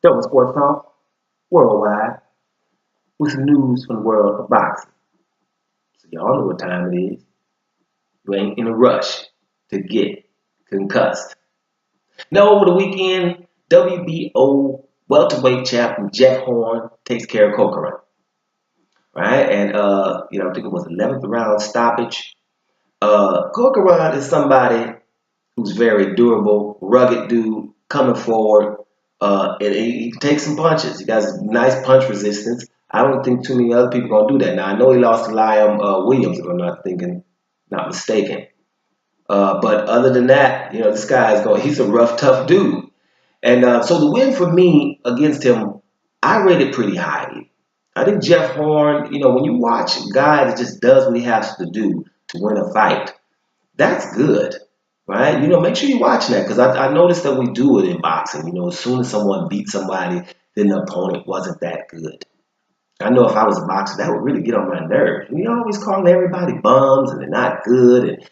Double Sports Talk, worldwide, with some news from the world of boxing. So y'all know what time it is. You ain't in a rush to get concussed. Now over the weekend, WBO welterweight champion Jeff Horn takes care of Coker, right? And I think it was 11th round stoppage. Coker is somebody who's very durable, rugged dude, coming forward. And he takes some punches. He got nice punch resistance. I don't think too many other people gonna do that. Now I know he lost to Liam Williams, if I'm not mistaken. But other than that, this guy he's a rough, tough dude. And so the win for me against him, I rated pretty highly. I think Jeff Horn, when you watch a guy that just does what he has to do to win a fight, that's good, right? Make sure you're watching that because I noticed that we do it in boxing. As soon as someone beats somebody, then the opponent wasn't that good. I know if I was a boxer, that would really get on my nerves. We always calling everybody bums and they're not good, and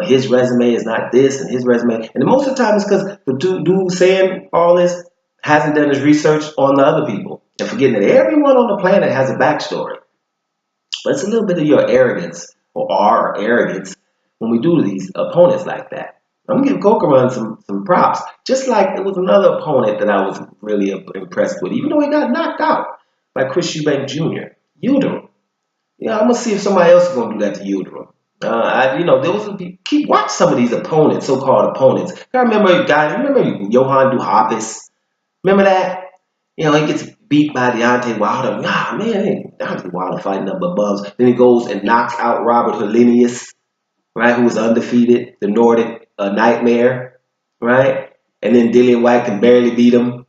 his resume is not this and his resume. And most of the time it's because the dude saying all this hasn't done his research on the other people and forgetting that everyone on the planet has a backstory. But it's a little bit of your arrogance or our arrogance when we do these opponents like that. I'm going to give Coker some props. Just like it was another opponent that I was really impressed with, even though he got knocked out by Chris Eubank Jr. Yildirim. I'm going to see if somebody else is going to do that to Yildirim. Keep watch some of these opponents, so-called opponents. I remember Johan Duhapis? Remember that? He gets beat by Deontay Wilder. Nah, man, Deontay Wilder fighting nothing but bums. Then he goes and knocks out Robert Helenius, right, who was undefeated, the Nordic Nightmare, right? And then Dillian White can barely beat him,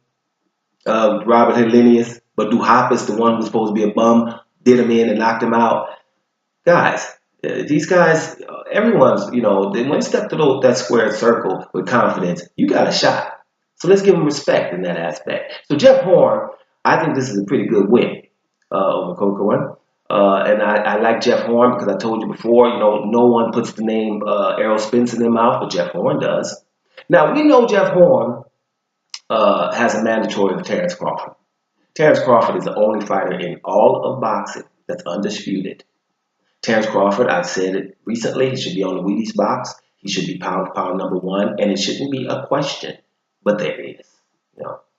Robert Helenius. But Duhapis, the one who was supposed to be a bum, did him in and knocked him out. Guys, these guys, everyone's, when you step to that square circle with confidence, you got a shot. So let's give them respect in that aspect. So Jeff Horn, I think this is a pretty good win over Coker. And I like Jeff Horn because I told you before, no one puts the name Errol Spence in their mouth, but Jeff Horn does. Now, we know Jeff Horn has a mandatory of Terrence Crawford. Terrence Crawford is the only fighter in all of boxing that's undisputed. Terrence Crawford, I've said it recently, he should be on the Wheaties box. He should be pound for pound number one, and it shouldn't be a question. But there is,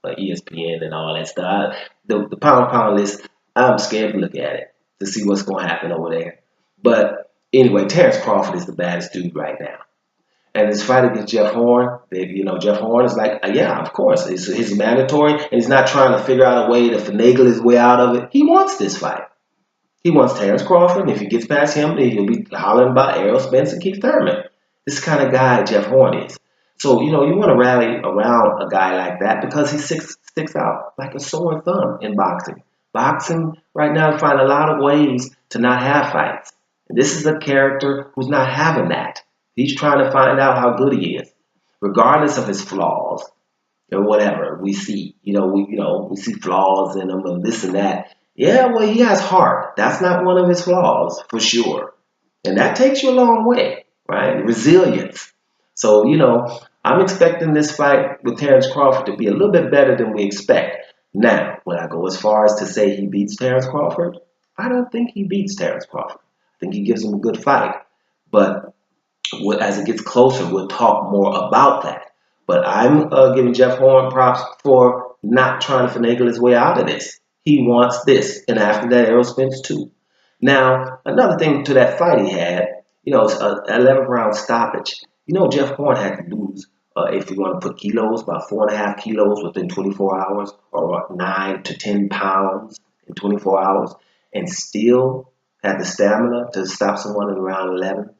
ESPN and all that stuff. The pound for pound list, I'm scared to look at it to see what's going to happen over there. But anyway, Terrence Crawford is the baddest dude right now. And his fight against Jeff Horn, Jeff Horn is like, yeah, of course, it's mandatory, and he's not trying to figure out a way to finagle his way out of it. He wants this fight. He wants Terrence Crawford, and if he gets past him, then he'll be hollering about Errol Spence and Keith Thurman. This kind of guy Jeff Horn is. So, you want to rally around a guy like that because he sticks out like a sore thumb in boxing. Boxing right now, you find a lot of ways to not have fights. And this is a character who's not having that. He's trying to find out how good he is, regardless of his flaws or whatever we see. We see flaws in him and this and that. Yeah, well, he has heart. That's not one of his flaws, for sure. And that takes you a long way, right? Resilience. So, I'm expecting this fight with Terrence Crawford to be a little bit better than we expect. Now, when I go as far as to say he beats Terrence Crawford, I don't think he beats Terrence Crawford. I think he gives him a good fight. But as it gets closer, we'll talk more about that. But I'm giving Jeff Horn props for not trying to finagle his way out of this. He wants this. And after that, Errol Spence too. Now, another thing to that fight he had, it's an 11th round stoppage. Jeff Horn had to lose, if you want to put kilos, about 4.5 kilos within 24 hours, or 9 to 10 pounds in 24 hours, and still had the stamina to stop someone in round 11.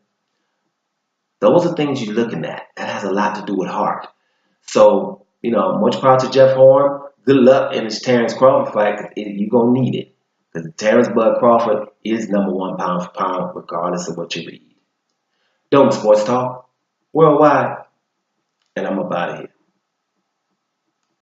Those are things you're looking at. That has a lot to do with heart. So, much proud to Jeff Horn. Good luck in this Terrence Crawford fight, because you're going to need it. Because Terrence Bud Crawford is number one pound for pound, regardless of what you read. Dome Sports Talk, worldwide, and I'm about here.